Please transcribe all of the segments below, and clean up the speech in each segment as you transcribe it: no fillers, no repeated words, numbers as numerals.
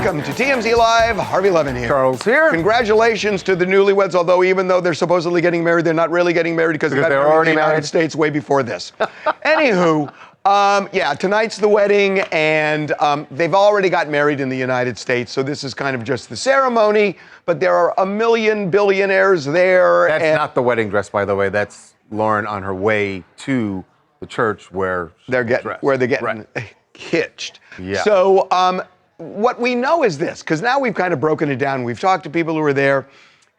Welcome to TMZ Live. Harvey Levin here. Charles here. Congratulations to the newlyweds, although even though they're supposedly getting married, they're not really getting married because they got they're married already in the United married. States way before this. Anywho, yeah, tonight's the wedding, and they've already got married in the United States, so this is kind of just the ceremony, but there are a million billionaires there. That's not the wedding dress, by the way. That's Lauren on her way to the church where they're getting hitched. Yeah. So what we know is this, because now we've kind of broken it down. We've talked to people who are there,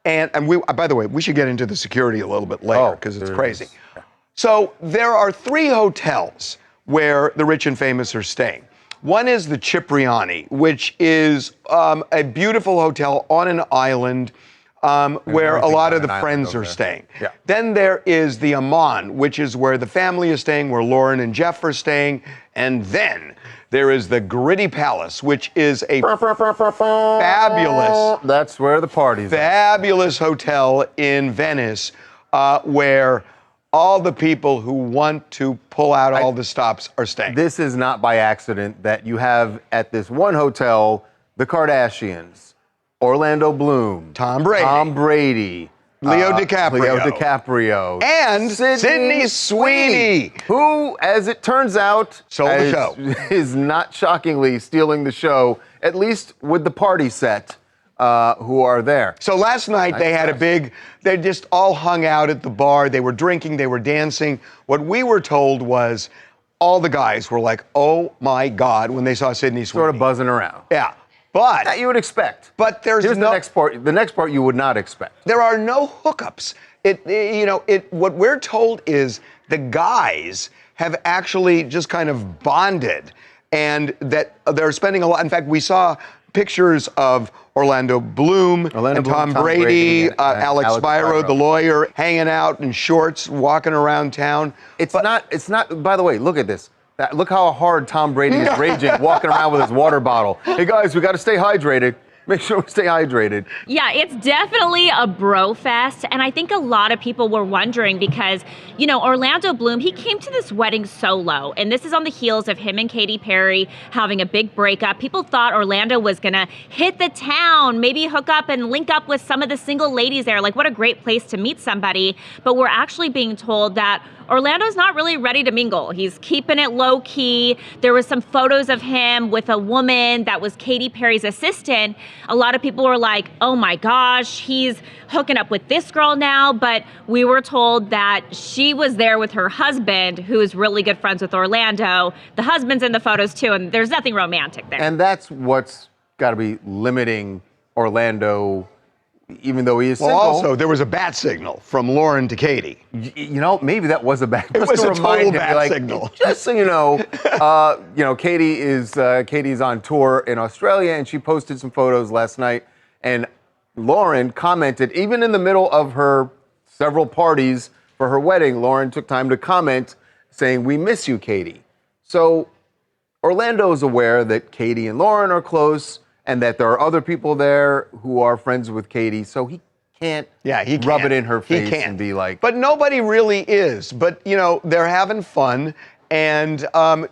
and we, by the way, we should get into the security a little bit later because it's crazy. Yeah. So there are 3 hotels where the rich and famous are staying. One is the Cipriani, which is a beautiful hotel on an island where a lot of the friends are staying. Yeah. Then there is the Amman, which is where the family is staying, where Lauren and Jeff are staying. And then there is the Gritty Palace, which is a fabulous... That's where the party's fabulous hotel in Venice, where all the people who want to pull out all the stops are staying. This is not by accident that you have at this one hotel the Kardashians, Orlando Bloom, Tom Brady, Leo DiCaprio, and Sydney Sweeney, who, as it turns out, stole the show. Is not shockingly stealing the show, at least with the party set. Who are there. So last night they had they just all hung out at the bar. They were drinking, they were dancing. What we were told was all the guys were like, oh my God, when they saw Sydney Sweeney. Sort of buzzing around. Yeah, but... That you would expect. But there's Here's the next part you would not expect. There are no hookups. What we're told is the guys have actually just kind of bonded and that they're spending a lot. In fact, we saw pictures of Orlando Bloom and Tom Brady, Alex Spiro, the lawyer, hanging out in shorts, walking around town. It's not, by the way, look at this. Look how hard Tom Brady is raging, walking around with his water bottle. Hey guys, we got to stay hydrated. Make sure we stay hydrated. Yeah, it's definitely a bro fest. And I think a lot of people were wondering because, Orlando Bloom, he came to this wedding solo. And this is on the heels of him and Katy Perry having a big breakup. People thought Orlando was going to hit the town, maybe hook up and link up with some of the single ladies there. Like, what a great place to meet somebody. But we're actually being told that Orlando's not really ready to mingle. He's keeping it low key. There was some photos of him with a woman that was Katy Perry's assistant. A lot of people were like, oh my gosh, he's hooking up with this girl now. But we were told that she was there with her husband, who is really good friends with Orlando. The husband's in the photos too, and there's nothing romantic there. And that's what's got to be limiting Orlando, even though he is single. Well, also, there was a bat signal from Lauren to Katy. Maybe that was a bat. It was a total bat signal. Just so you know, Katie's on tour in Australia, and she posted some photos last night. And Lauren commented, even in the middle of her several parties for her wedding, Lauren took time to comment saying, "We miss you, Katie." So Orlando is aware that Katie and Lauren are close, and that there are other people there who are friends with Katie, so he can't rub it in her face and be like... But nobody really is. But, they're having fun. And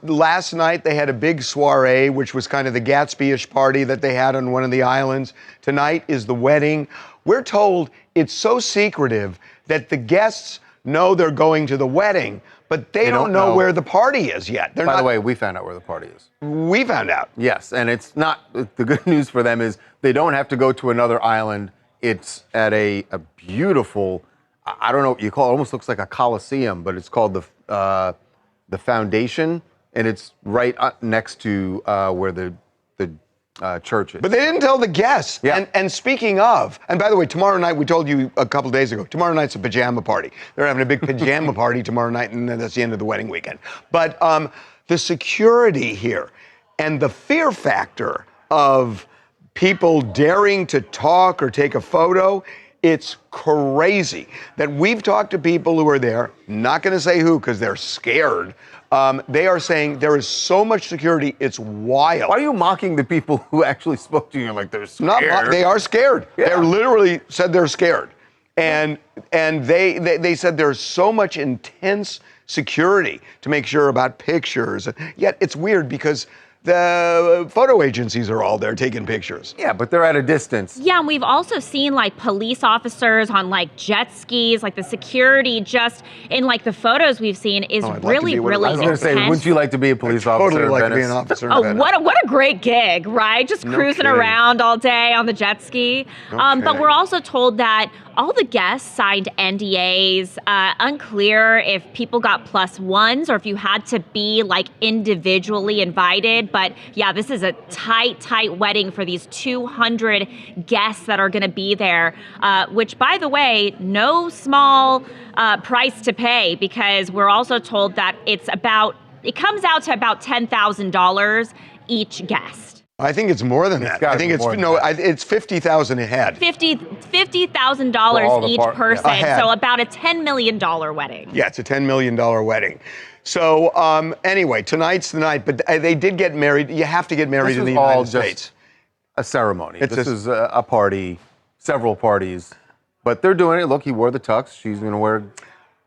last night they had a big soiree, which was kind of the Gatsby-ish party that they had on one of the islands. Tonight is the wedding. We're told it's so secretive that the guests know they're going to the wedding, but they don't know where the party is yet. By the way, we found out where the party is. We found out. Yes, and it's not, the good news for them is they don't have to go to another island. It's at a beautiful, I don't know what you call it, almost looks like a coliseum, but it's called the Foundation, and it's right next to where the church is. But they didn't tell the guests. Yeah. And speaking of, and by the way, tomorrow night, we told you a couple days ago, tomorrow night's a pajama party. They're having a big pajama party tomorrow night, and then that's the end of the wedding weekend. But the security here and the fear factor of people daring to talk or take a photo, it's crazy that we've talked to people who are there, not going to say who because they're scared. They are saying there is so much security, it's wild. Why are you mocking the people who actually spoke to you like they're scared? They are scared. Yeah. They literally said they're scared. And they said there's so much intense security to make sure about pictures. Yet it's weird because the photo agencies are all there taking pictures. Yeah, but they're at a distance. Yeah, and we've also seen like police officers on like jet skis, like the security just in like the photos we've seen is I'd like to really, be one of really those. I was going to say, intense. wouldn't you like to be a police officer Totally in like to Venice? be an officer in Oh, Venice. what a great gig, right? Just cruising kidding. around all day on the jet ski. But kidding. we're also told that all the guests signed NDAs. Unclear if people got +1s or if you had to be like individually invited. But yeah, this is a tight wedding for these 200 guests that are going to be there, which, by the way, no small price to pay, because we're also told that it comes out to about $10,000 each guest. I think it's more than that. I think it's it's $50,000 a head. $50,000 each person, Yeah. so about a $10 million wedding. Yeah, it's a $10 million wedding. So anyway, tonight's the night, but they did get married. You have to get married in the United States. A ceremony. This is a party, several parties, but they're doing it. Look, he wore the tux. She's going to wear.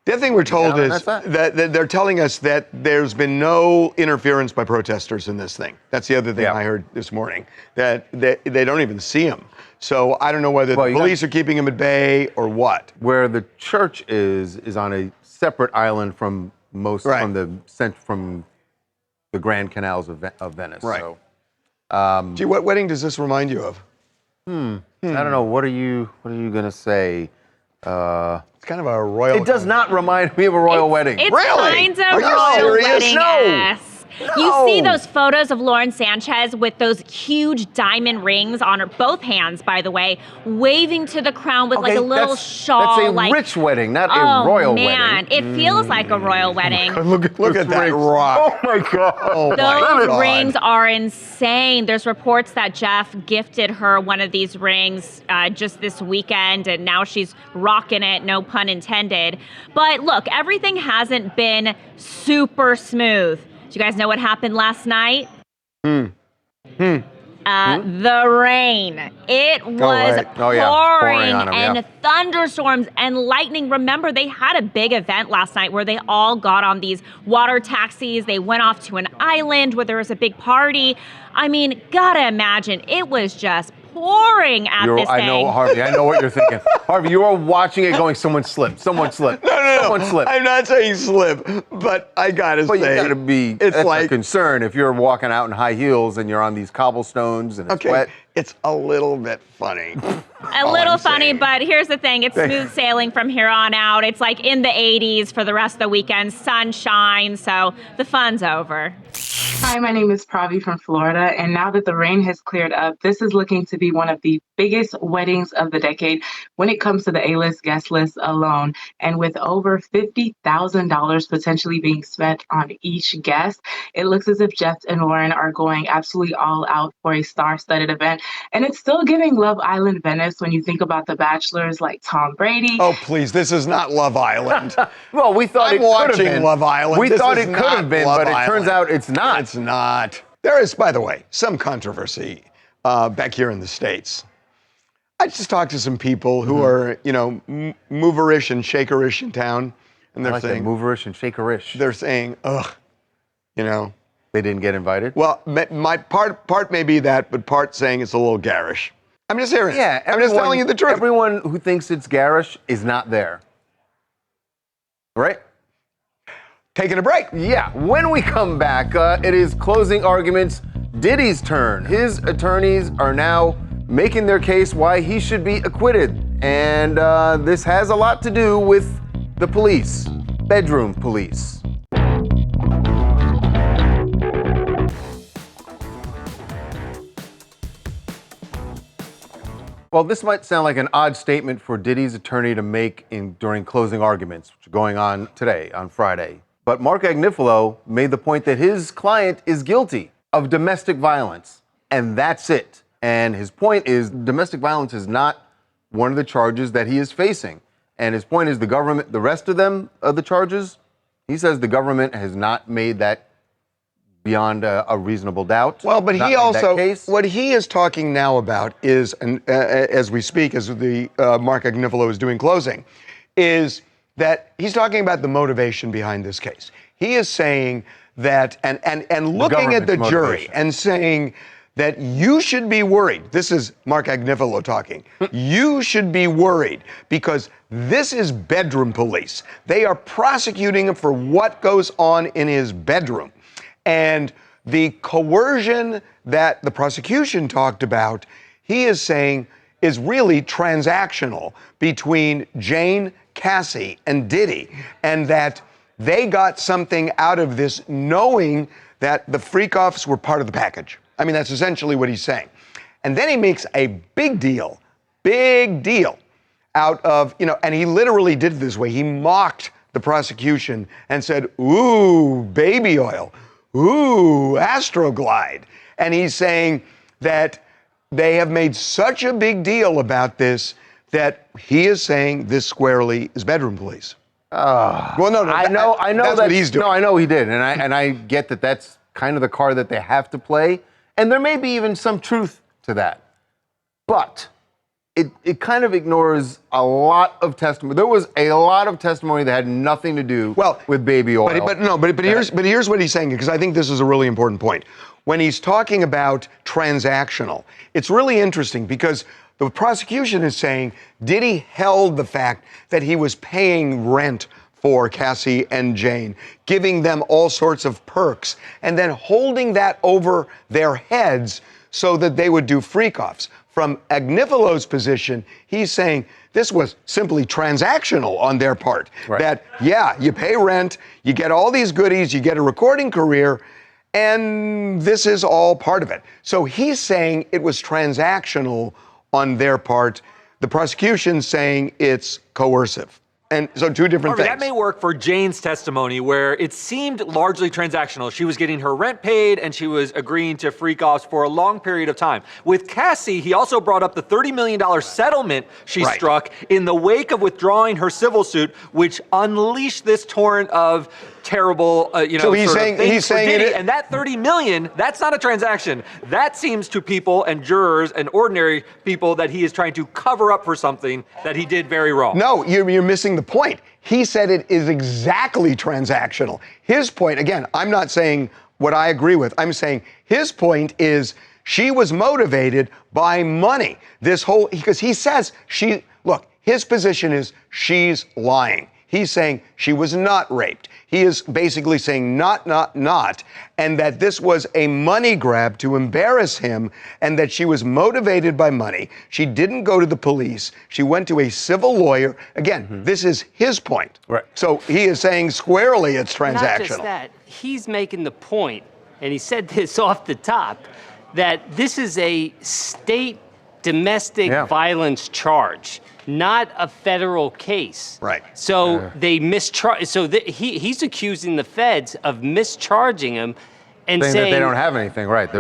The other thing we're told is that's that they're telling us that there's been no interference by protesters in this thing. That's the other thing I heard this morning, that they don't even see him. So I don't know whether the police are keeping him at bay or what. Where the church is on a separate island from from the Grand Canals of Venice. Right. So, Gee, what wedding does this remind you of? I don't know. What are you gonna say? It's kind of a royal. It does not remind me of a royal wedding. It's Really? kind of Are you royal serious? wedding-esque. No. You see those photos of Lauren Sanchez with those huge diamond rings on her, both hands, by the way, waving to the crown with like a little shawl. That's a like, rich wedding, not a royal man, wedding. it feels like a royal wedding. Look at that rings. rock. Oh my God. Oh my Those God. rings are insane. There's reports that Jeff gifted her one of these rings just this weekend, and now she's rocking it, no pun intended. But look, everything hasn't been super smooth. Do you guys know what happened last night? The rain. It was pouring on 'em, and thunderstorms and lightning. Remember, they had a big event last night where they all got on these water taxis. They went off to an island where there was a big party. I mean, gotta imagine it was just pouring at this thing. I know, Harvey. I know what you're thinking. Harvey, you are watching it going, someone slipped. Someone slipped. No. Someone slipped. I'm not saying slip, but I gotta say. But you gotta be, it's that's like a concern if you're walking out in high heels and you're on these cobblestones and it's wet. It's a little bit funny. A little funny, but here's the thing. It's smooth sailing from here on out. It's like in the 80s for the rest of the weekend. Sunshine, so the fun's over. Hi, my name is Pravi from Florida, and now that the rain has cleared up, this is looking to be one of the biggest weddings of the decade when it comes to the A-list guest list alone. And with over $50,000 potentially being spent on each guest, it looks as if Jeff and Lauren are going absolutely all out for a star-studded event. And it's still giving Love Island Venice when you think about the bachelors like Tom Brady. Oh, please, this is not Love Island. Well, we thought I'm it could have watching been. Love Island. We This thought is it could not have been, Love but it Island. turns out it's not. It's not. There is, by the way, some controversy back here in the States. I just talked to some people who are, moverish and shakerish in town, and they're saying moverish and shakerish. They're saying, ugh, They didn't get invited? Well, my part may be that, but part saying it's a little garish. I'm just hearing. Yeah, I'm just telling you the truth. Everyone who thinks it's garish is not there. Right? Taking a break. Yeah. When we come back, it is closing arguments. Diddy's turn. His attorneys are now making their case why he should be acquitted. And this has a lot to do with the police, bedroom police. Well, this might sound like an odd statement for Diddy's attorney to make during closing arguments, which are going on today, on Friday. But Mark Agnif made the point that his client is guilty of domestic violence, and that's it. And his point is domestic violence is not one of the charges that he is facing. And his point is the government, the rest of them, of the charges, he says the government has not made that beyond a reasonable doubt. Well, but he also, what he is talking now about is, and as we speak, as the Mark Agnif is doing closing, is that he's talking about the motivation behind this case. He is saying that, and looking at the jury and saying that you should be worried. This is Mark Agnif talking. You should be worried because this is bedroom police. They are prosecuting him for what goes on in his bedroom. And the coercion that the prosecution talked about, he is saying is really transactional between Jane, Cassie, and Diddy, and that they got something out of this knowing that the freak-offs were part of the package. I mean, that's essentially what he's saying. And then he makes a big deal out of, and he literally did it this way. He mocked the prosecution and said, ooh, baby oil, ooh, Astroglide. And he's saying that they have made such a big deal about this that he is saying this squarely is bedroom police. Well, no, I know that's what he's doing. No, I know he did, and I get that that's kind of the card that they have to play, and there may be even some truth to that, but it kind of ignores a lot of testimony. There was a lot of testimony that had nothing to do with baby oil. But here's what he's saying, because I think this is a really important point. When he's talking about transactional, it's really interesting because the prosecution is saying Diddy held the fact that he was paying rent for Cassie and Jane, giving them all sorts of perks, and then holding that over their heads so that they would do freak-offs. From Agnifalo's position, he's saying this was simply transactional on their part. Right. That, yeah, you pay rent, you get all these goodies, you get a recording career, and this is all part of it. So he's saying it was transactional on their part. The prosecution saying it's coercive. And so two different things. That may work for Jane's testimony, where it seemed largely transactional. She was getting her rent paid, and she was agreeing to freak-offs for a long period of time. With Cassie, he also brought up the $30 million settlement she struck in the wake of withdrawing her civil suit, which unleashed this torrent of terrible, So he's saying Diddy, and that $30 million, that's not a transaction. That seems to people and jurors and ordinary people that he is trying to cover up for something that he did very wrong. No, you're missing the point. He said it is exactly transactional. His point, again, I'm not saying what I agree with. I'm saying his point is she was motivated by money. Because he says his position is she's lying. He's saying she was not raped. He is basically saying not, and that this was a money grab to embarrass him, and that she was motivated by money. She didn't go to the police. She went to a civil lawyer. Again, this is his point. Right. So he is saying squarely it's transactional. Not just that, he's making the point, and he said this off the top, that this is a state domestic violence charge, not a federal case. Right. So they mischarge. So he's accusing the feds of mischarging him and saying that they don't have anything. Right. They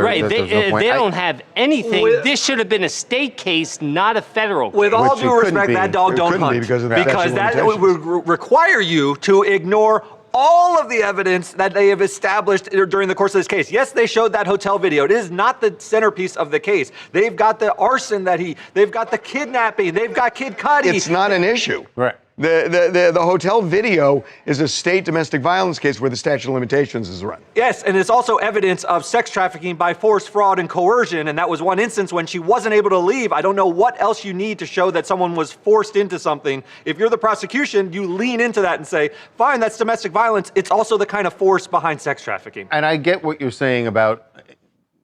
don't have anything. This should have been a state case, not a federal case. With all due respect, that dog don't hunt. Because that would require you to ignore all of the evidence that they have established during the course of this case. Yes, they showed that hotel video. It is not the centerpiece of the case. They've got the arson they've got the kidnapping, they've got Kid Cudi. It's not an issue. Right. The hotel video is a state domestic violence case where the statute of limitations is run. Yes, and it's also evidence of sex trafficking by force, fraud, and coercion, and that was one instance when she wasn't able to leave. I don't know what else you need to show that someone was forced into something. If you're the prosecution, you lean into that and say, fine, that's domestic violence. It's also the kind of force behind sex trafficking. And I get what you're saying about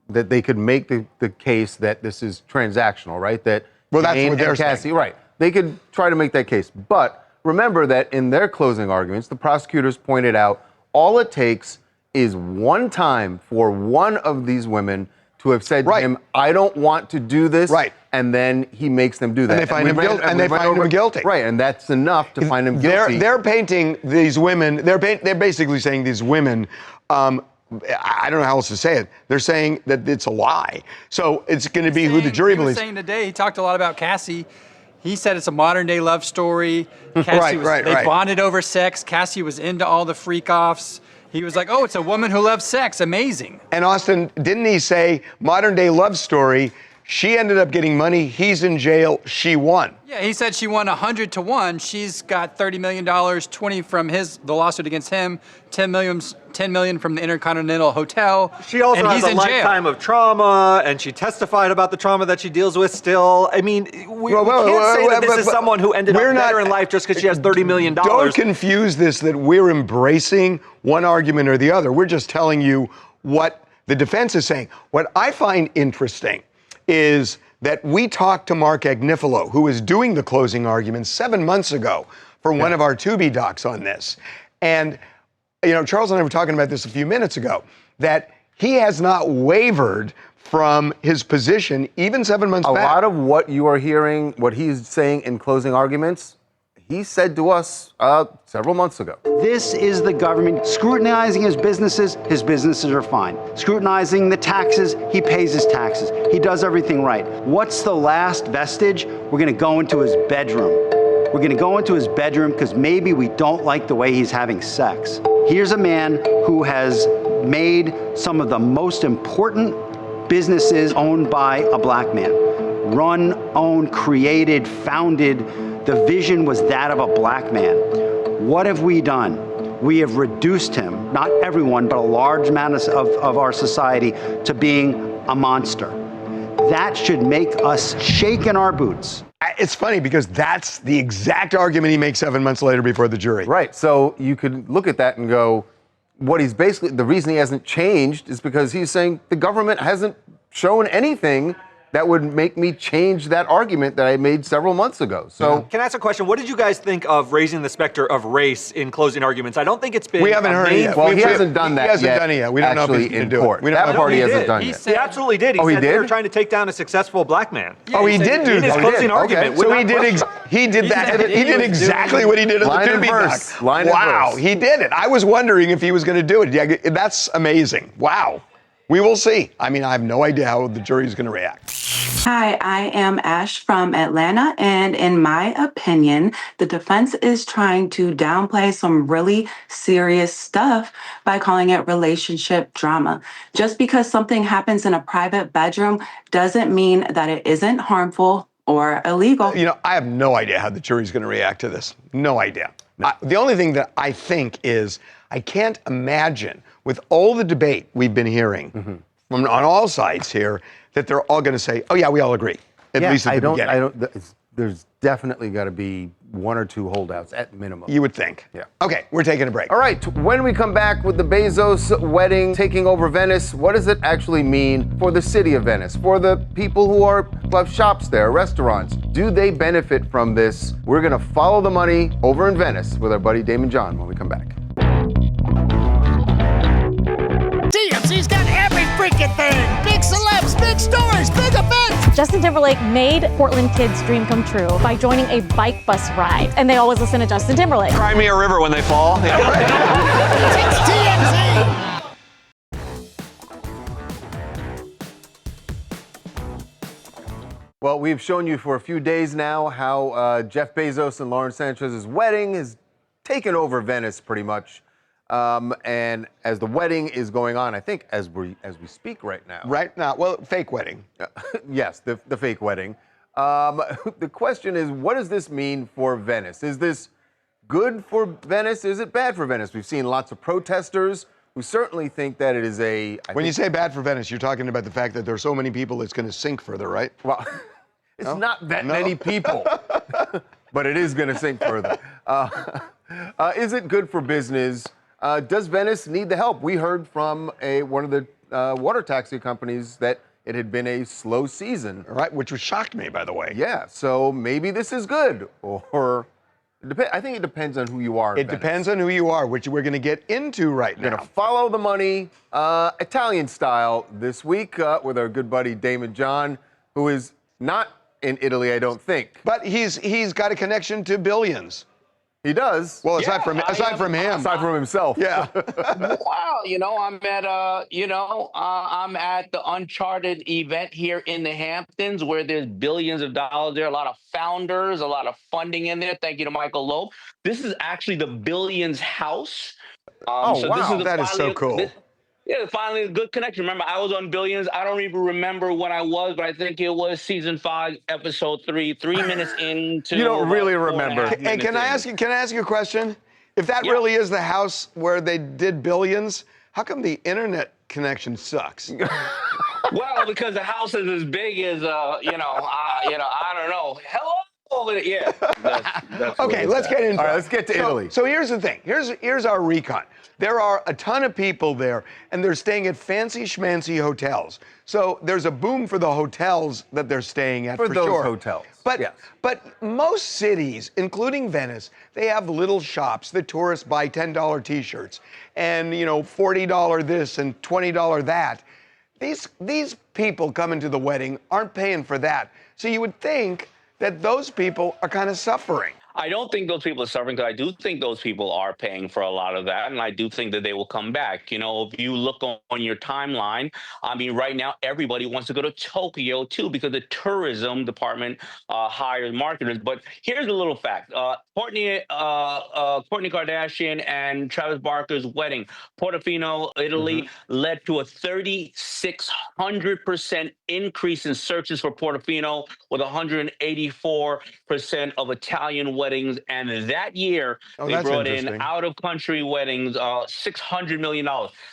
that they could make the case that this is transactional, right? That that's what they're Cassie, saying. right. They could try to make that case. But remember that in their closing arguments, the prosecutors pointed out all it takes is one time for one of these women to have said to him, I don't want to do this. Right. And then he makes them do that. And they find him guilty. Right, and that's enough to find him guilty. They're painting these women, they're basically saying these women, I don't know how else to say it. They're saying that it's a lie. So it's going to be who the jury believes. He was saying today, he talked a lot about Cassie. He said it's a modern-day love story. Cassie they bonded over sex. Cassie was into all the freak-offs. He was like, oh, it's a woman who loves sex. Amazing. And Austin, didn't he say modern-day love story? She ended up getting money. He's in jail. She won. Yeah, he said she won 100 to 1. She's got $30 million, 20 from the lawsuit against him, 10 million from the Intercontinental Hotel. She also has a lifetime jail. of trauma, and she testified about the trauma that she deals with still. I mean, we can't say that this is someone who ended up better in life just because she has $30 million. Don't confuse this that we're embracing one argument or the other. We're just telling you what the defense is saying. What I find interesting is that we talked to Mark Agnifilo, who was doing the closing arguments 7 months ago for one of our Tubi docs on this. And, you know, Charles and I were talking about this a few minutes ago, that he has not wavered from his position even 7 months back. A lot of what you are hearing, what he's saying in closing arguments, he said to us several months ago. This is the government scrutinizing his businesses are fine. Scrutinizing the taxes, he pays his taxes. He does everything right. What's the last vestige? We're gonna go into his bedroom. We're gonna go into his bedroom because maybe we don't like the way he's having sex. Here's a man who has made some of the most important businesses owned by a black man. Run, owned, created, founded. The vision was that of a black man. What have we done? We have reduced him, not everyone, but a large amount of our society, to being a monster. That should make us shake in our boots. It's funny because that's the exact argument he makes 7 months later before the jury. Right. So you could look at that and go, what he's basically, the reason he hasn't changed is because he's saying the government hasn't shown anything that would make me change that argument that I made several months ago. So, can I ask a question? What did you guys think of raising the specter of race in closing arguments? I don't think it's been. We haven't heard it yet. Well, he hasn't done that yet. He hasn't done it yet. We don't know if he's going to do it. That part he hasn't done yet. He absolutely did. He said they were trying to take down a successful black man. Oh, he did do that. In his closing argument. So he did that. He did exactly what he did in the Tubi doc. Wow, he did it. I was wondering if he was going to do it. Yeah, that's amazing. Wow. We will see. I mean, I have no idea how the jury is going to react. Hi, I am Ash from Atlanta, and in my opinion, the defense is trying to downplay some really serious stuff by calling it relationship drama. Just because something happens in a private bedroom doesn't mean that it isn't harmful or illegal. You know, I have no idea how the jury's going to react to this. No idea. The only thing that I think is I can't imagine, with all the debate we've been hearing from on all sides here, that they're all going to say, "Oh yeah, we all agree." At least at the beginning. There's definitely got to be one or two holdouts at minimum. You would think. Yeah. Okay, we're taking a break. All right. When we come back with the Bezos wedding taking over Venice, what does it actually mean for the city of Venice, for the people who have shops there, restaurants? Do they benefit from this? We're going to follow the money over in Venice with our buddy Damon John when we come back. TMZ's got every freaking thing. Big celebs, big stories, big events. Justin Timberlake made Portland kids' dream come true by joining a bike bus ride. And they always listen to Justin Timberlake. Cry me a river when they fall. It's TMZ. Well, we've shown you for a few days now how Jeff Bezos and Lauren Sanchez's wedding has taken over Venice pretty much. And as the wedding is going on, I think as we speak right now. Right now, well, fake wedding. Yes, the fake wedding. The question is, what does this mean for Venice? Is this good for Venice? Is it bad for Venice? We've seen lots of protesters who certainly think that it is When you say bad for Venice, you're talking about the fact that there are so many people it's going to sink further, right? Well, it's not that many people, but it is going to sink further. Is it good for business? Does Venice need the help? We heard from one of the water taxi companies that it had been a slow season. Right, which shocked me, by the way. Yeah, so maybe this is good, or I think it depends on who you are. It depends on who you are, which we're going to get into right now. We're going to follow the money, Italian style, this week with our good buddy Damon John, who is not in Italy, I don't think. But he's got a connection to billions. He does. Well, aside from him. Aside from himself. Yeah. Wow, I'm at the Uncharted event here in the Hamptons where there's billions of dollars there, a lot of founders, a lot of funding in there. Thank you to Michael Loeb. This is actually the Billions house. Wow, that is so cool. Yeah, finally a good connection. Remember, I was on Billions. I don't even remember when I was, but I think it was season 5, episode 3, 3 minutes into. You don't really about remember. 4.5 Hey, can I minutes ask you? Can I ask you a question? If that Yeah. really is the house where they did Billions, how come the internet connection sucks? Well, because the house is as big as, I don't know. Hello, yeah. That's Okay, let's get into it. All right, let's get to Italy. So here's the thing. Here's our recon. There are a ton of people there, and they're staying at fancy schmancy hotels. So there's a boom for the hotels that they're staying at, For for those sure. hotels, But yes. but most cities, including Venice, they have little shops that tourists buy $10 T-shirts, and $40 this and $20 that. These people coming to the wedding aren't paying for that. So you would think that those people are kind of suffering. I don't think those people are suffering because I do think those people are paying for a lot of that, and I do think that they will come back. If you look on your timeline, I mean, right now everybody wants to go to Tokyo too because the tourism department hires marketers. But here's a little fact: Kourtney Kardashian and Travis Barker's wedding, Portofino, Italy, led to a 3,600% increase in searches for Portofino, with 184% of Italian weddings, and that year they brought in out-of-country weddings, $600 million.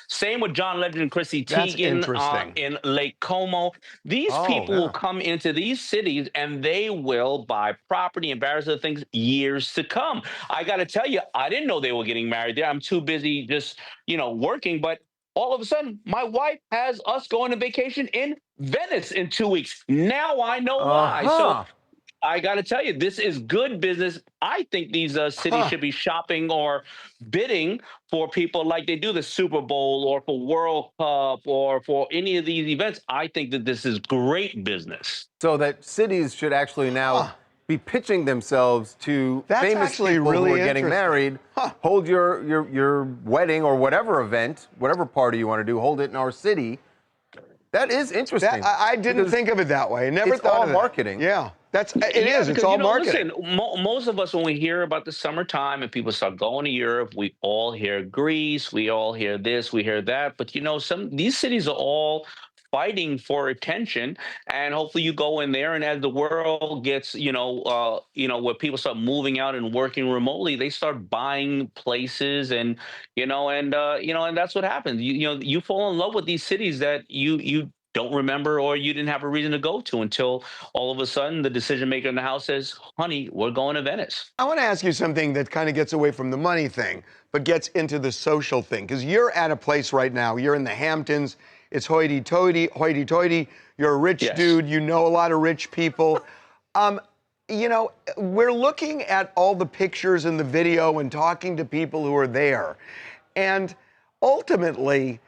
Same with John Legend and Chrissy Teigen in Lake Como. These people will come into these cities and they will buy property and various other things years to come. I got to tell you, I didn't know they were getting married there. I'm too busy just, working, but all of a sudden, my wife has us going on vacation in Venice in 2 weeks. Now I know why. So I got to tell you, this is good business. I think these cities should be shopping or bidding for people like they do the Super Bowl or for World Cup or for any of these events. I think that this is great business. So that cities should actually now be pitching themselves to famous people who are getting married. Hold your wedding or whatever event, whatever party you want to do, hold it in our city. That is interesting. I didn't think of it that way. Never thought of it. It's all marketing. Yeah. It is. It's all marketing. Listen, most of us, when we hear about the summertime and people start going to Europe, we all hear Greece, we all hear this, we hear that. But these cities are all fighting for attention, and hopefully you go in there, and as the world gets, where people start moving out and working remotely, they start buying places, and that's what happens. You fall in love with these cities that you don't remember or you didn't have a reason to go to until all of a sudden the decision maker in the house says, honey, we're going to Venice. I want to ask you something that kind of gets away from the money thing, but gets into the social thing. Because you're at a place right now, you're in the Hamptons, it's hoity-toity, you're a rich dude, you know a lot of rich people. We're looking at all the pictures and the video and talking to people who are there. And ultimately,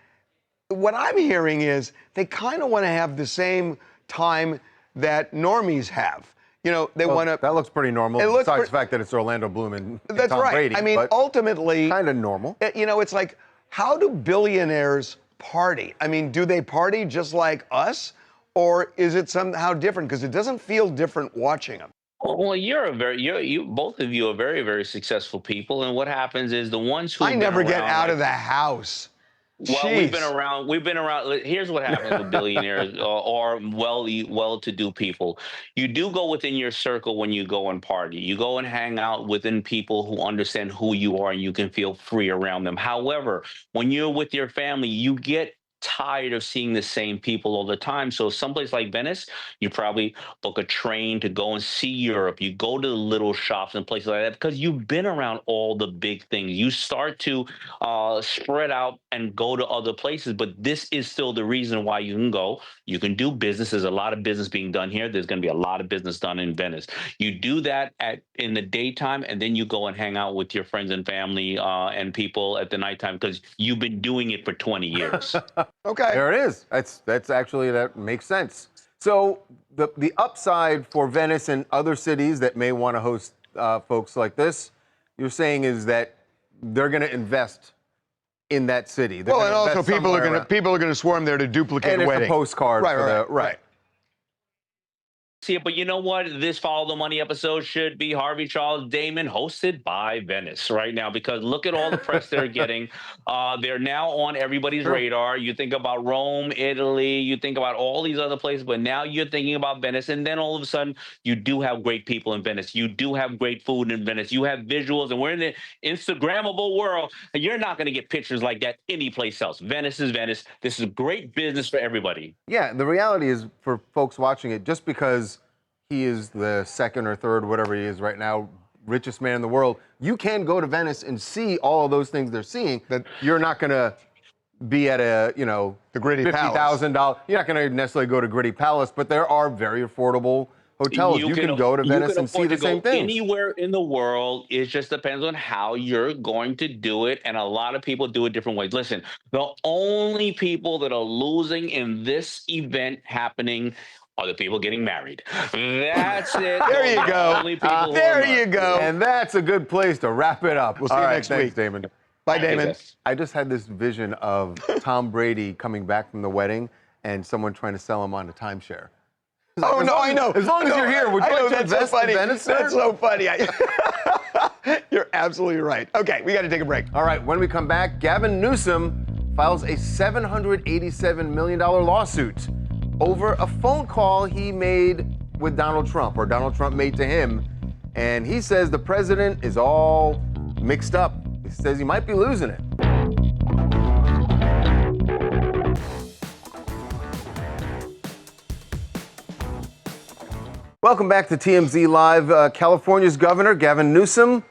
what I'm hearing is they kind of want to have the same time that normies have. They want to. That looks pretty normal. Besides the fact that it's Orlando Bloom and that's Tom right. Brady, I mean, ultimately, kind of normal. It's like, how do billionaires party? I mean, do they party just like us, or is it somehow different? Because it doesn't feel different watching them. Well, both of you are very, very successful people, and what happens is the ones who I never get out of the house. Well, Jeez. We've been around. Here's what happens with billionaires or well-to-do people. You do go within your circle when you go and party. You go and hang out within people who understand who you are, and you can feel free around them. However, when you're with your family, you get tired of seeing the same people all the time. So someplace like Venice, you probably book a train to go and see Europe. You go to the little shops and places like that because you've been around all the big things. You start to spread out and go to other places, but this is still the reason why you can go. You can do business. There's a lot of business being done here. There's going to be a lot of business done in Venice. You do that in the daytime, and then you go and hang out with your friends and family and people at the nighttime because you've been doing it for 20 years. Okay. There it is. That's actually, that makes sense. So the upside for Venice and other cities that may want to host folks like this, you're saying is that they're going to invest in that city. Well, and also people are going to swarm there to duplicate and a wedding. And it's a postcard. Right. See it, but you know what? This Follow the Money episode should be Harvey Charles Damon, hosted by Venice right now, because look at all the press they're getting. They're now on everybody's radar. You think about Rome, Italy, you think about all these other places, but now you're thinking about Venice, and then all of a sudden, you do have great people in Venice. You do have great food in Venice. You have visuals, and we're in the Instagrammable world, and you're not going to get pictures like that anyplace else. Venice is Venice. This is great business for everybody. Yeah, the reality is, for folks watching it, just because he is the second or third, whatever he is right now, richest man in the world, you can go to Venice and see all of those things they're seeing. That you're not going to be at a, the Gritty $50,000. You're not going to necessarily go to Gritty Palace, but there are very affordable hotels. You can go to Venice and see the same thing. Anywhere in the world, it just depends on how you're going to do it, and a lot of people do it different ways. Listen, the only people that are losing in this event happening are the people getting married. That's it. There you go. There you go. And that's a good place to wrap it up. We'll see you next week. Thanks, Damon. Bye, Damon. I just had this vision of Tom Brady coming back from the wedding and someone trying to sell him on a timeshare. Oh, no, I know. As long as you're here, would you like to invest in Venice, sir? That's so funny. You're absolutely right. Okay, we got to take a break. All right, when we come back, Gavin Newsom files a $787 million lawsuit over a phone call he made with Donald Trump, or Donald Trump made to him. And he says the president is all mixed up. He says he might be losing it. Welcome back to TMZ Live. California's governor, Gavin Newsom,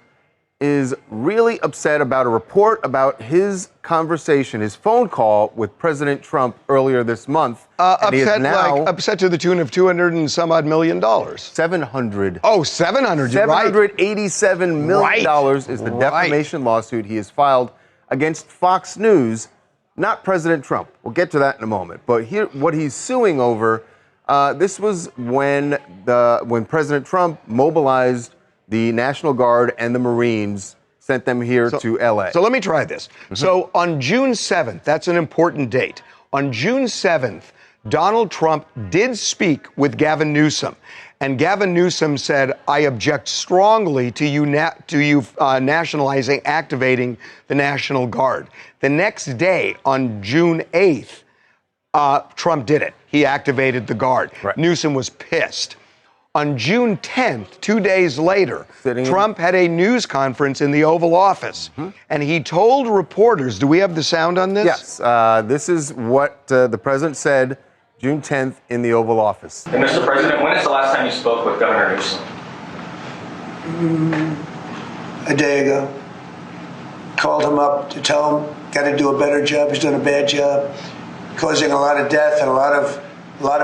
is really upset about a report about his conversation, his phone call with President Trump earlier this month. Upset to the tune of $200 and some odd million. 700. Oh, 700. $787 million is the defamation lawsuit he has filed against Fox News, not President Trump. We'll get to that in a moment. But here, what he's suing over, this was when President Trump mobilized the National Guard and the Marines, sent them here to L.A. So let me try this. So on June 7th, that's an important date. On June 7th, Donald Trump did speak with Gavin Newsom. And Gavin Newsom said, I object strongly to you nationalizing, activating the National Guard. The next day, on June 8th, Trump did it. He activated the Guard. Right. Newsom was pissed. On June 10th, 2 days later, Trump had a news conference in the Oval Office, and he told reporters, do we have the sound on this? Yes, this is what the president said June 10th in the Oval Office. And Mr. President, when is the last time you spoke with Governor Newsom? A day ago. Called him up to tell him, got to do a better job. He's done a bad job, causing a lot of death and a lot of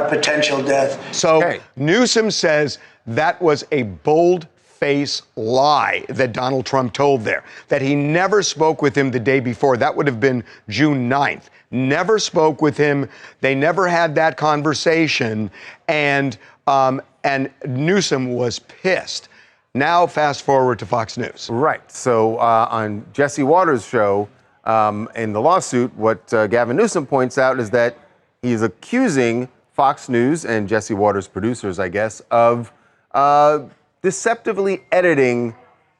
potential death. So Newsom says that was a bold-faced lie that Donald Trump told there, that he never spoke with him the day before. That would have been June 9th. Never spoke with him. They never had that conversation. And Newsom was pissed. Now, fast forward to Fox News. Right. So on Jesse Waters' show, in the lawsuit, what Gavin Newsom points out is that he's accusing Fox News and Jesse Waters' producers, I guess, of deceptively editing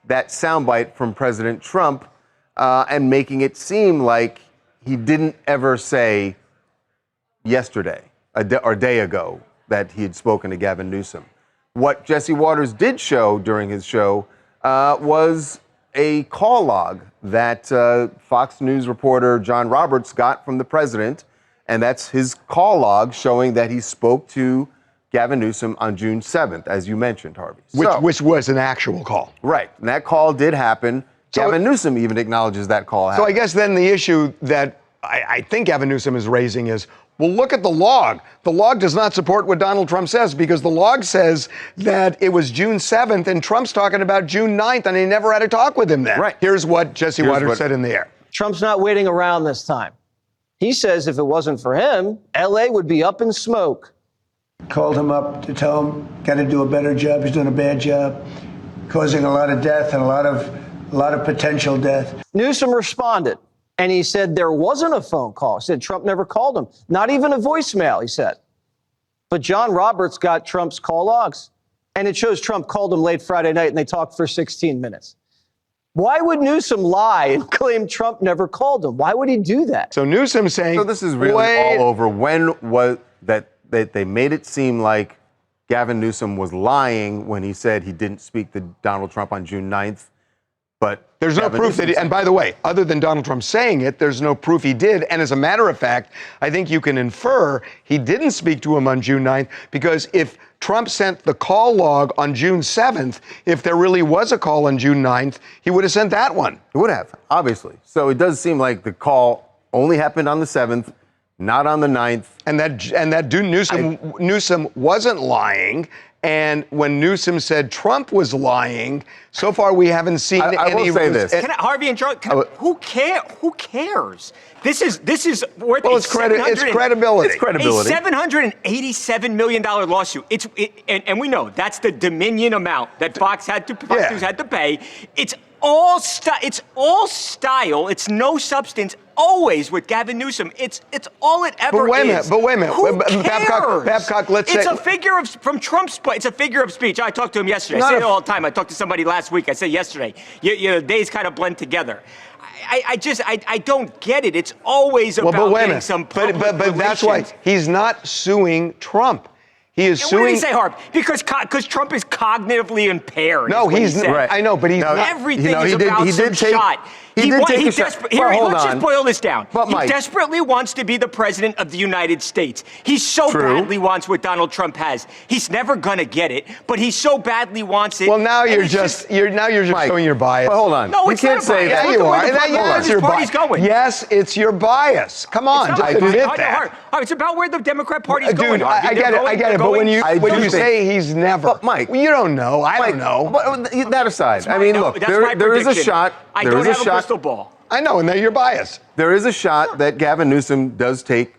that soundbite from President Trump and making it seem like he didn't ever say yesterday or a day ago that he had spoken to Gavin Newsom. What Jesse Waters did show during his show was a call log that Fox News reporter John Roberts got from the president. And that's his call log showing that he spoke to Gavin Newsom on June 7th, as you mentioned, Harvey. Which was an actual call. Right. And that call did happen. Gavin Newsom even acknowledges that call happened. So I guess then the issue that I think Gavin Newsom is raising is, well, look at the log. The log does not support what Donald Trump says, because the log says that it was June 7th and Trump's talking about June 9th and he never had a talk with him then. Right. Here's what Jesse Waters said in the air. Trump's not waiting around this time. He says if it wasn't for him, L.A. would be up in smoke. Called him up to tell him, got to do a better job. He's done a bad job, causing a lot of death and a lot of potential death. Newsom responded, and he said there wasn't a phone call. He said Trump never called him, not even a voicemail, he said. but John Roberts got Trump's call logs. And it shows Trump called him late Friday night and they talked for 16 minutes. Why would Newsom lie and claim Trump never called him? Why would he do that? So Newsom saying... So this is really all over. When was that they made it seem like Gavin Newsom was lying when he said he didn't speak to Donald Trump on June 9th. But there's no proof that he, and by the way, other than Donald Trump saying it, there's no proof he did. And as a matter of fact, I think you can infer he didn't speak to him on June 9th, because if Trump sent the call log on June 7th, if there really was a call on June 9th, he would have sent that one. He would have, obviously. So it does seem like the call only happened on the 7th, not on the 9th. And that dude Newsom wasn't lying. And when Newsom said Trump was lying, so far we haven't seen any. I will say this. Harvey and Charlie, who cares? This is worth it's credibility. It's credibility. A $787 million lawsuit. And we know that's the Dominion amount that Fox had to pay. It's all style. It's no substance. Always with Gavin Newsom, it's all it ever is. But wait a minute. Who cares? Babcock, let's say... It's a figure of, from Trump's point, it's a figure of speech. I talked to him yesterday. I say it all the time. I talked to somebody last week. I said yesterday. The days kind of blend together. I don't get it. It's always about getting some public but that's why he's not suing Trump. He is suing. What did he say, Harp? Because Trump is cognitively impaired. No, he's right. I know, but he's not. Everything is about some shot. Let's just boil this down. But he desperately wants to be the president of the United States. He so badly wants what Donald Trump has. He's never gonna get it, but he so badly wants it. Well, now you're just showing your bias. Well, hold on. No, it's not a bias. Yeah, you are. Yes, your bias. Yes, it's your bias. Come on, just admit that. It's about where the Democrat Party's going. Dude, I get it. But when you say he's never, but Mike, you don't know. I don't know. But that aside, I mean, look, there is a shot. I don't have a crystal ball. I know, and now you're biased. There is a shot that Gavin Newsom does take.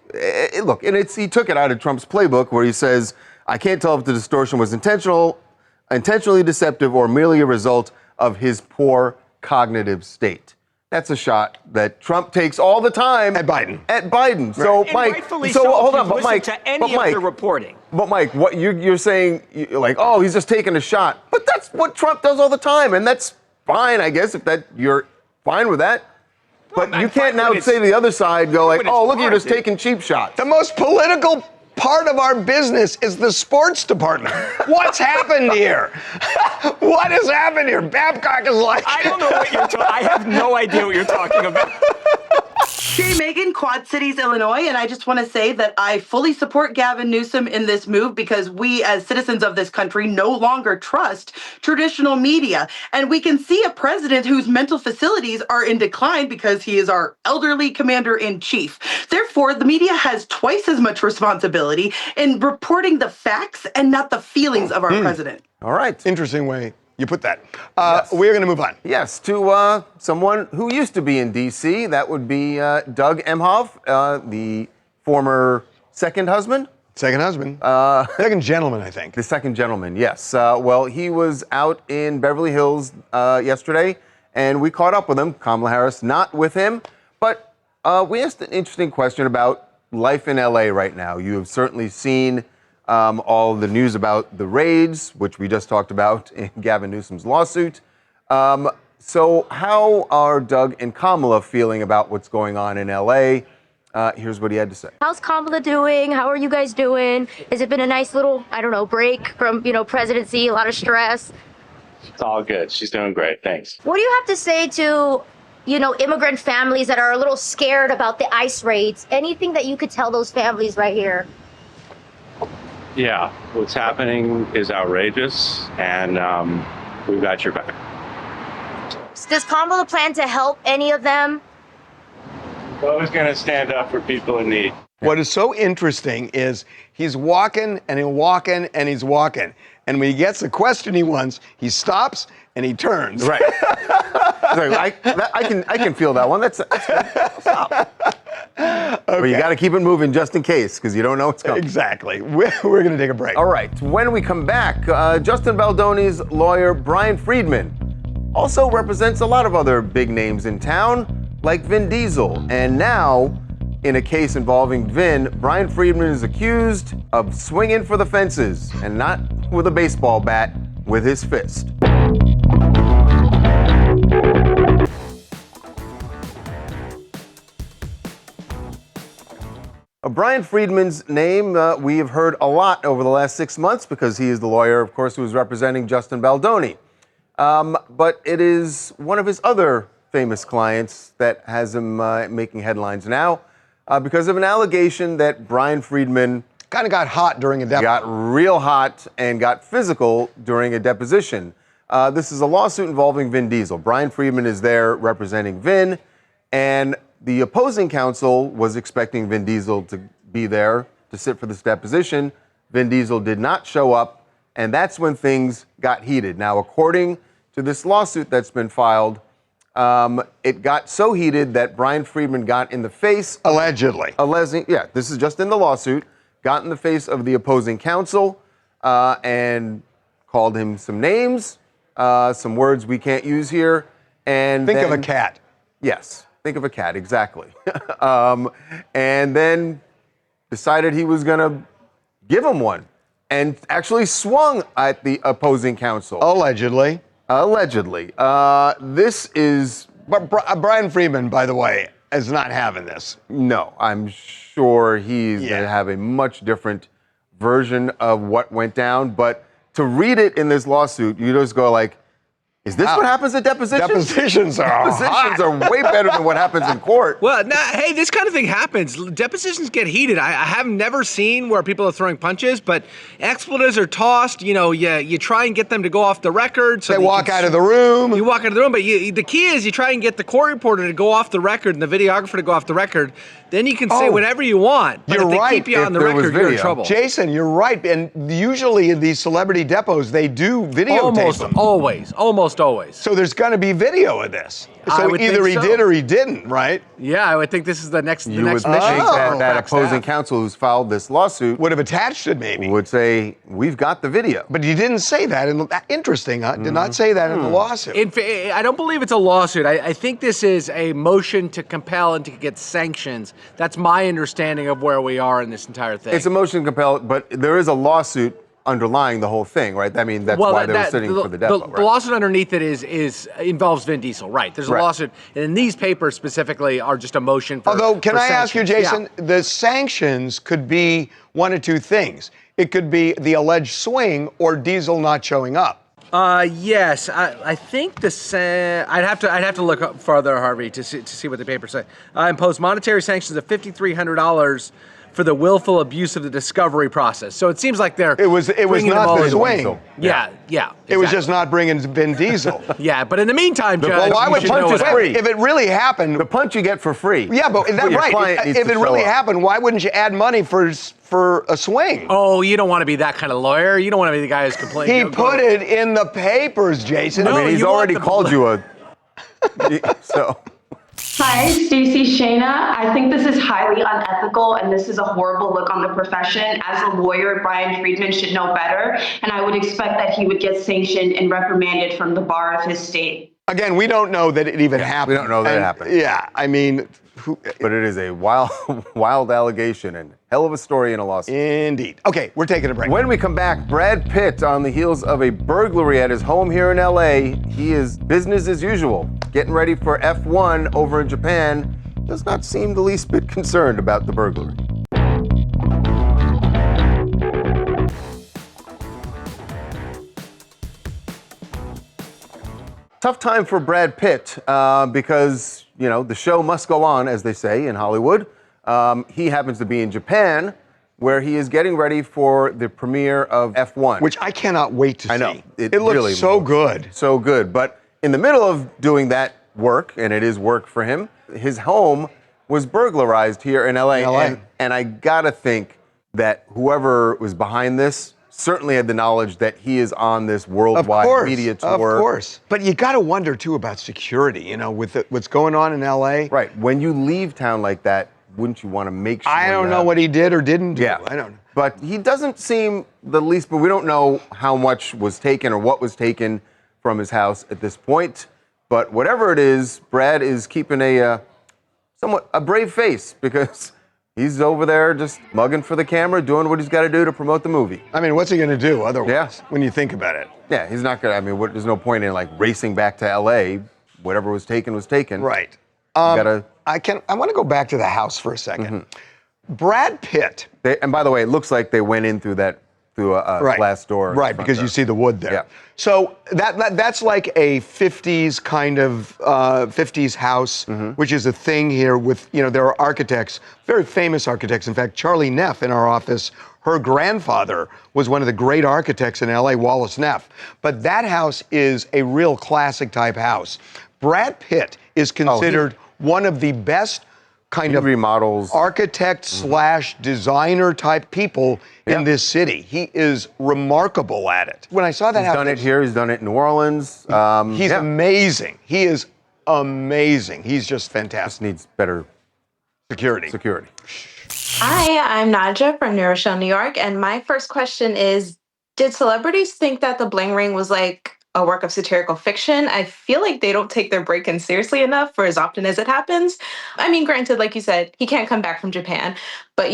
Look, and he took it out of Trump's playbook where he says, I can't tell if the distortion was intentionally deceptive or merely a result of his poor cognitive state. That's a shot that Trump takes all the time at Biden. Right. So, and Mike, rightfully hold on, but Mike, to any of the reporting. But Mike, what you're saying, like, oh, he's just taking a shot. But that's what Trump does all the time, and that's fine, I guess, if you're fine with that. But you can't now say to the other side, go like, oh, look, you're just taking cheap shots. The most political part of our business is the sports department. What's happened here? What has happened here? Babcock is like... I don't know what you're talking about. I have no idea what you're talking about. Hey, Megan, Quad Cities, Illinois, and I just want to say that I fully support Gavin Newsom in this move because we, as citizens of this country, no longer trust traditional media. And we can see a president whose mental facilities are in decline because he is our elderly commander-in-chief. Therefore, the media has twice as much responsibility in reporting the facts and not the feelings of our president. All right. Interesting way you put that. Yes. We're going to move on. Yes, to someone who used to be in D.C. That would be Doug Emhoff, the former second husband. Second gentleman, I think. The second gentleman, yes. Well, he was out in Beverly Hills yesterday, and we caught up with him. Kamala Harris not with him, but we asked an interesting question about life in L.A. right now. You have certainly seen all the news about the raids, which we just talked about in Gavin Newsom's lawsuit. So how are Doug and Kamala feeling about what's going on in L.A.? Here's what he had to say. How's Kamala doing? How are you guys doing? Has it been a nice little, break from, presidency, a lot of stress? It's all good. She's doing great. Thanks. What do you have to say to, immigrant families that are a little scared about the ICE raids? Anything that you could tell those families right here? Yeah, what's happening is outrageous, and we've got your back. Does Kamala plan to help any of them? We're always going to stand up for people in need. What is so interesting is he's walking and he's walking and he's walking. And when he gets the question he wants, he stops and he turns. Right. I can feel that one. That's stop. Okay. But you got to keep it moving just in case, because you don't know what's coming. Exactly. We're going to take a break. All right. When we come back, Justin Baldoni's lawyer, Brian Friedman, also represents a lot of other big names in town, like Vin Diesel. And now in a case involving Vin, Brian Friedman is accused of swinging for the fences, and not with a baseball bat, with his fist. Brian Friedman's name we have heard a lot over the last 6 months because he is the lawyer, of course, who is representing Justin Baldoni. But it is one of his other famous clients that has him making headlines now because of an allegation that Brian Friedman kind of got hot during a deposition. Got real hot and got physical during a deposition. This is a lawsuit involving Vin Diesel. Brian Friedman is there representing Vin, and the opposing counsel was expecting Vin Diesel to be there to sit for this deposition. Vin Diesel did not show up, and that's when things got heated. Now, according to this lawsuit that's been filed, it got so heated that Brian Friedman got in the face. Allegedly. Yeah, this is just in the lawsuit. Got in the face of the opposing counsel and called him some names, some words we can't use here. And Think of a cat. Yes. Think of a cat, exactly. And then decided he was going to give him one and actually swung at the opposing counsel. Allegedly. Allegedly. This is... But Brian Friedman, by the way, is not having this. No, I'm sure he's going to have a much different version of what went down. But to read it in this lawsuit, you just go like, is this what happens at depositions? Depositions are way better than what happens in court. Well, hey, this kind of thing happens. Depositions get heated. I have never seen where people are throwing punches, but expletives are tossed. You know, you try and get them to go off the record. So they walk out of the room. You walk out of the room, but the key is you try and get the court reporter to go off the record and the videographer to go off the record. Then you can say whatever you want. But You're if they right. keep you on the record, you're in trouble. Jason, you're right. And usually in these celebrity depots, they do videotape them. Almost always. So there's going to be video of this. So either he did or he didn't, right? Yeah, I would think this is the next You mission. would think that opposing counsel who's filed this lawsuit would have attached it, maybe. Would say, we've got the video. But you didn't say that. Interesting, huh? Did not say that in the lawsuit. I don't believe it's a lawsuit. I think this is a motion to compel and to get sanctions. That's my understanding of where we are in this entire thing. It's a motion to compel, but there is a lawsuit underlying the whole thing, right? I mean, that's why they were sitting for the depot, right? The lawsuit underneath it involves Vin Diesel, right? There's a lawsuit, and these papers specifically are just a motion for Although, can I ask you, Jason, Yeah. the sanctions could be one of two things. It could be the alleged swing or Diesel not showing up. Yes, I think I'd have to look up further, Harvey, to see what the papers say. Impose monetary sanctions of $5,300 for the willful abuse of the discovery process. So it seems like it was not the swing. Yeah. It was just not bringing Vin Diesel. Yeah, but in the meantime, Judge, well, why would punch is free? If it really happened, the punch you get for free. Yeah, but that's right. If it really happened, why wouldn't you add money for a swing? Oh, you don't want to be that kind of lawyer. You don't want to be the guy who's complaining. He put it in the papers, Jason. No, I mean, he's already called you a. So. Hi, Stacey Shayna. I think this is highly unethical and this is a horrible look on the profession. As a lawyer, Brian Friedman should know better, and I would expect that he would get sanctioned and reprimanded from the bar of his state. Again, we don't know that it even happened. We don't know that it happened. Yeah, I mean... But it is a wild allegation and hell of a story in a lawsuit. Indeed. Okay, we're taking a break. When we come back, Brad Pitt on the heels of a burglary at his home here in LA. He is business as usual, getting ready for F1 over in Japan. Does not seem the least bit concerned about the burglary. Tough time for Brad Pitt because, you know, the show must go on, as they say in Hollywood. He happens to be in Japan, where he is getting ready for the premiere of F1. Which I cannot wait to see. I know. It looks really so good. So good. But in the middle of doing that work, and it is work for him, his home was burglarized here in LA. And I gotta think that whoever was behind this certainly had the knowledge that he is on this worldwide media tour. Of course. But you got to wonder, too, about security, you know, with what's going on in L.A. Right. When you leave town like that, wouldn't you want to make sure I don't know what he did or didn't do. Yeah. I don't know. But he doesn't seem the least, but we don't know how much was taken or what was taken from his house at this point. But whatever it is, Brad is keeping a somewhat a brave face because he's over there just mugging for the camera, doing what he's got to do to promote the movie. I mean, what's he going to do otherwise when you think about it? Yeah, he's not going to, I mean, there's no point in like racing back to LA. Whatever was taken was taken. Right. I want to go back to the house for a second. Brad Pitt. And by the way, it looks like they went in through a glass door. Right, because you see the wood there. Yeah. So that's like a 50s kind of 50s house, which is a thing here with, there are architects, very famous architects. In fact, Charlie Neff in our office, her grandfather was one of the great architects in LA, Wallace Neff. But that house is a real classic type house. Brad Pitt is considered one of the best kind of remodels, architect / designer type people in this city. He is remarkable at it. When I saw that he's done it here, he's done it in New Orleans. He's amazing. He is amazing. He's just fantastic. Just needs better security. Hi, I'm Nadja from New Rochelle, New York, and my first question is, did celebrities think that the bling ring was like a work of satirical fiction? I feel like they don't take their break-in seriously enough for as often as it happens. I mean, granted, like you said, he can't come back from Japan, but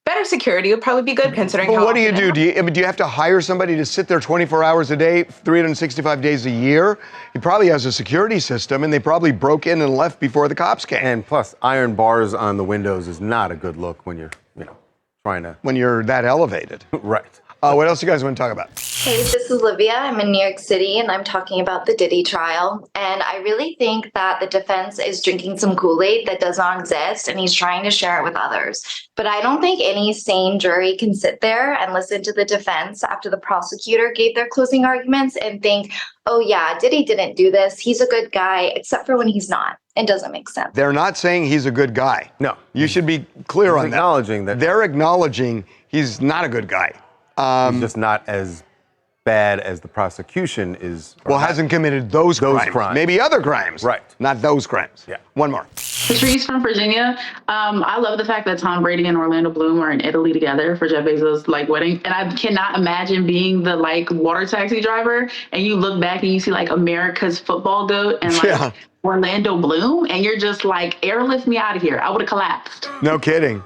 better security would probably be good considering But what do you do? Do you have to hire somebody to sit there 24 hours a day, 365 days a year? He probably has a security system, and they probably broke in and left before the cops came. And plus, iron bars on the windows is not a good look when you're, trying to... When you're that elevated. Right. What else you guys want to talk about? Hey, this is Livia. I'm in New York City, and I'm talking about the Diddy trial. And I really think that the defense is drinking some Kool-Aid that does not exist, and he's trying to share it with others. But I don't think any sane jury can sit there and listen to the defense after the prosecutor gave their closing arguments and think, oh yeah, Diddy didn't do this. He's a good guy, except for when he's not. It doesn't make sense. They're not saying he's a good guy. No. You should be clear on that. Acknowledging that. They're acknowledging he's not a good guy. He's just not as bad as the prosecution is. Well, hasn't committed those crimes. Maybe other crimes. Right. Not those crimes. Yeah. One more. Patrice from Virginia. I love the fact that Tom Brady and Orlando Bloom are in Italy together for Jeff Bezos' wedding. And I cannot imagine being the water taxi driver and you look back and you see America's football goat and Orlando Bloom and you're just airlift me out of here. I would have collapsed. No kidding.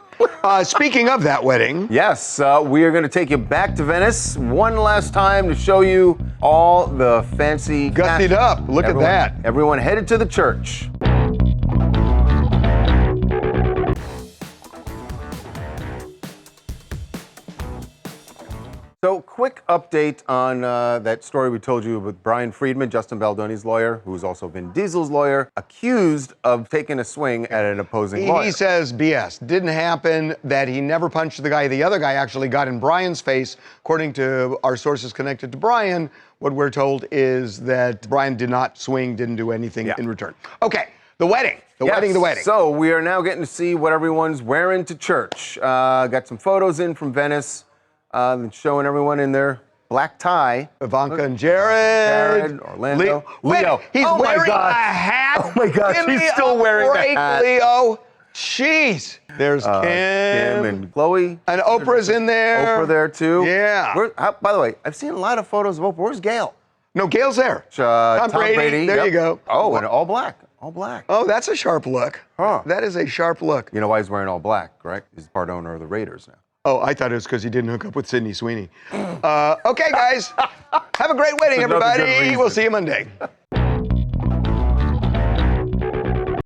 Speaking of that wedding. Yes, we are going to take you back to Venice one last time to show you all the fancy... Gussied up. Look at that. Everyone headed to the church. So, quick update on that story we told you with Brian Friedman, Justin Baldoni's lawyer, who's also Vin Diesel's lawyer, accused of taking a swing at an opposing lawyer. He says BS. Didn't happen, that he never punched the guy. The other guy actually got in Brian's face. According to our sources connected to Brian, what we're told is that Brian did not swing, didn't do anything in return. Okay, the wedding. The wedding. So, we are now getting to see what everyone's wearing to church. Got some photos in from Venice. Showing everyone in their black tie. Ivanka and Jared. Orlando. Leo. He's wearing a hat. Oh my gosh, he's still wearing the hat. Leo. Jeez. There's Kim. Kim and Chloe. And Oprah's in there. Oprah there too. Yeah. By the way, I've seen a lot of photos of Oprah. Where's Gail? No, Gail's there. Tom Brady. There you go. Oh, and all black. All black. Oh, that's a sharp look. Huh. That is a sharp look. You know why he's wearing all black, right? He's part owner of the Raiders now. Oh, I thought it was because he didn't hook up with Sydney Sweeney. Okay, guys. Have a great wedding, everybody. We'll see you Monday.